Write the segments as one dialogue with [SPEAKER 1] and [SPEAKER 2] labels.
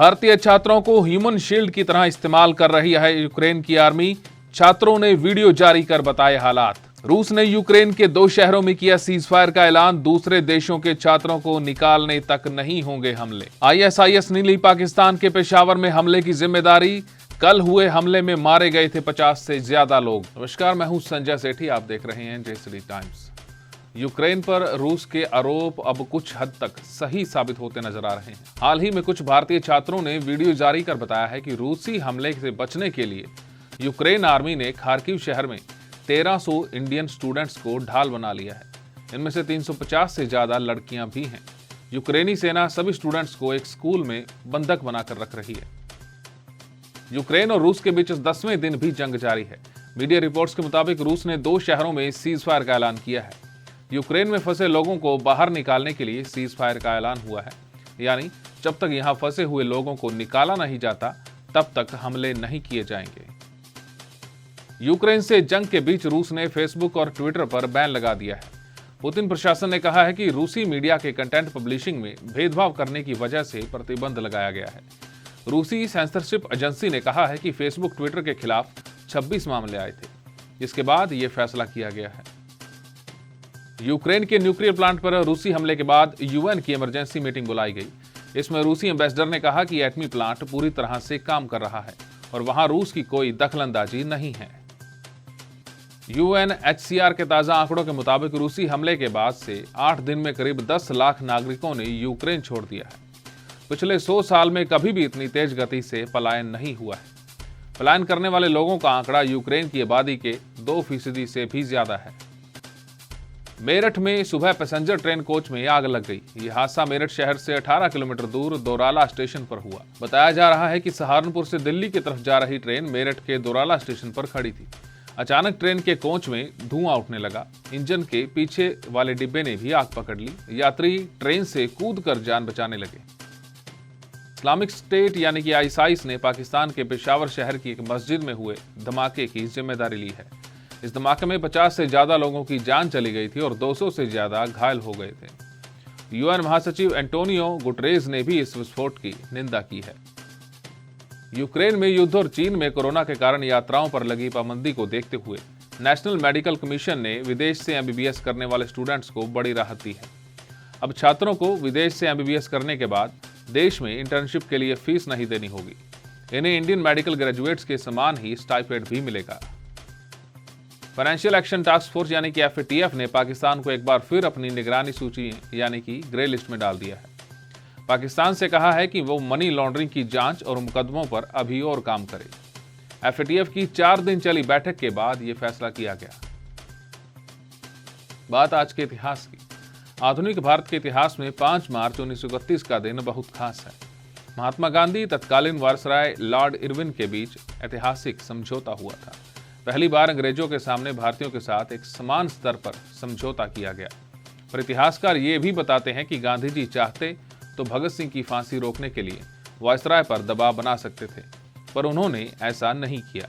[SPEAKER 1] भारतीय छात्रों को ह्यूमन शील्ड की तरह इस्तेमाल कर रही है यूक्रेन की आर्मी। छात्रों ने वीडियो जारी कर बताए हालात। रूस ने यूक्रेन के 2 शहरों में किया सीजफायर का ऐलान। दूसरे देशों के छात्रों को निकालने तक नहीं होंगे हमले। आईएसआईएस ने ली पाकिस्तान के पेशावर में हमले की जिम्मेदारी। कल हुए हमले में मारे गए थे 50 से ज्यादा लोग। नमस्कार, मैं हूं संजय सेठी, आप देख रहे हैं जय श्री टाइम्स। यूक्रेन पर रूस के आरोप अब कुछ हद तक सही साबित होते नजर आ रहे हैं। हाल ही में कुछ भारतीय छात्रों ने वीडियो जारी कर बताया है कि रूसी हमले से बचने के लिए यूक्रेन आर्मी ने खार्किव शहर में 1300 इंडियन स्टूडेंट्स को ढाल बना लिया है। इनमें से 350 से ज्यादा लड़कियां भी हैं। यूक्रेनी सेना सभी स्टूडेंट्स को एक स्कूल में बंधक बनाकर रख रही है। यूक्रेन और रूस के बीच 10वें दिन भी जंग जारी है। मीडिया रिपोर्ट्स के मुताबिक रूस ने 2 शहरों में सीजफायर का ऐलान किया है। यूक्रेन में फंसे लोगों को बाहर निकालने के लिए सीजफायर का ऐलान हुआ है, यानी जब तक यहां फंसे हुए लोगों को निकाला नहीं जाता तब तक हमले नहीं किए जाएंगे। यूक्रेन से जंग के बीच रूस ने फेसबुक और ट्विटर पर बैन लगा दिया है। पुतिन प्रशासन ने कहा है कि रूसी मीडिया के कंटेंट पब्लिशिंग में भेदभाव करने की वजह से प्रतिबंध लगाया गया है। रूसी सेंसरशिप एजेंसी ने कहा है कि फेसबुक ट्विटर के खिलाफ 26 मामले आए थे, जिसके बाद यह फैसला किया गया है। यूक्रेन के न्यूक्लियर प्लांट पर रूसी हमले के बाद यूएन की इमरजेंसी मीटिंग बुलाई गई। इसमें रूसी एम्बेसडर ने कहा कि एटमी प्लांट पूरी तरह से काम कर रहा है और वहां रूस की कोई दखलंदाजी नहीं है। यूएनएचसीआर के ताजा आंकड़ों के मुताबिक रूसी हमले के बाद से 8 दिन में करीब 10 लाख नागरिकों ने यूक्रेन छोड़ दिया है। पिछले 100 साल में कभी भी इतनी तेज गति से पलायन नहीं हुआ है। पलायन करने वाले लोगों का आंकड़ा यूक्रेन की आबादी के 2% से भी ज्यादा है। मेरठ में सुबह पैसेंजर ट्रेन कोच में आग लग गई। यह हादसा मेरठ शहर से 18 किलोमीटर दूर दोराला स्टेशन पर हुआ। बताया जा रहा है कि सहारनपुर से दिल्ली की तरफ जा रही ट्रेन मेरठ के दोराला स्टेशन पर खड़ी थी। अचानक ट्रेन के कोच में धुआं उठने लगा। इंजन के पीछे वाले डिब्बे ने भी आग पकड़ ली। यात्री ट्रेन से कूदकर जान बचाने लगे। इस्लामिक स्टेट यानी कि आईएसआईएस ने पाकिस्तान के पेशावर शहर की एक मस्जिद में हुए धमाके की जिम्मेदारी ली है। इस धमाके में 50 से ज्यादा लोगों की जान चली गई थी और 200 से ज्यादा घायल हो गए थे। यूएन महासचिव एंटोनियो गुटरेज ने भी इस विस्फोट की निंदा की है। यूक्रेन में युद्ध और चीन में कोरोना के कारण यात्राओं पर लगी पाबंदी को देखते हुए नेशनल मेडिकल कमीशन ने विदेश से एमबीबीएस करने वाले स्टूडेंट्स को बड़ी राहत दी है। अब छात्रों को विदेश से एमबीबीएस करने के बाद देश में इंटर्नशिप के लिए फीस नहीं देनी होगी। इन्हें इंडियन मेडिकल ग्रेजुएट्स के समान ही स्टाइपेंड भी मिलेगा। फाइनेंशियल एक्शन टास्क फोर्स यानी कि एफएटीएफ ने पाकिस्तान को एक बार फिर अपनी निगरानी सूची यानी कि ग्रे लिस्ट में डाल दिया है। पाकिस्तान से कहा है कि वो मनी लॉन्ड्रिंग की जांच और मुकदमों पर अभी और काम करे। एफएटीएफ की 4 दिन चली बैठक के बाद यह फैसला किया गया। बात आज के इतिहास की। आधुनिक भारत के इतिहास में 5 मार्च 1931 का दिन बहुत खास है। महात्मा गांधी तत्कालीन वायसराय लॉर्ड इरविन के बीच ऐतिहासिक समझौता हुआ था। पहली बार अंग्रेजों के सामने भारतीयों के साथ एक समान स्तर पर समझौता किया गया। पर इतिहासकार ये भी बताते हैं कि गांधी जी चाहते तो भगत सिंह की फांसी रोकने के लिए वायसराय पर दबाव बना सकते थे, पर उन्होंने ऐसा नहीं किया।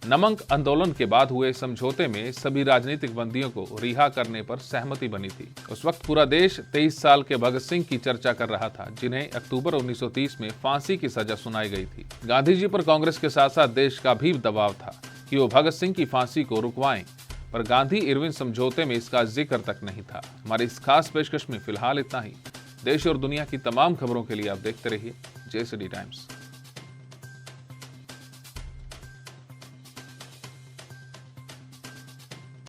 [SPEAKER 1] नमक आंदोलन के बाद हुए समझौते में सभी राजनीतिक बंदियों को रिहा करने पर सहमति बनी थी। उस वक्त पूरा देश 23 साल के भगत सिंह की चर्चा कर रहा था, जिन्हें अक्टूबर 1930 में फांसी की सजा सुनाई गई थी। गांधी जी पर कांग्रेस के साथ साथ देश का भी दबाव था कि वो भगत सिंह की फांसी को रुकवाएं, पर गांधी इरविन समझौते में इसका जिक्र तक नहीं था। हमारी इस खास पेशकश में फिलहाल इतना ही। देश और दुनिया की तमाम खबरों के लिए आप देखते रहिए जय श्री टाइम्स।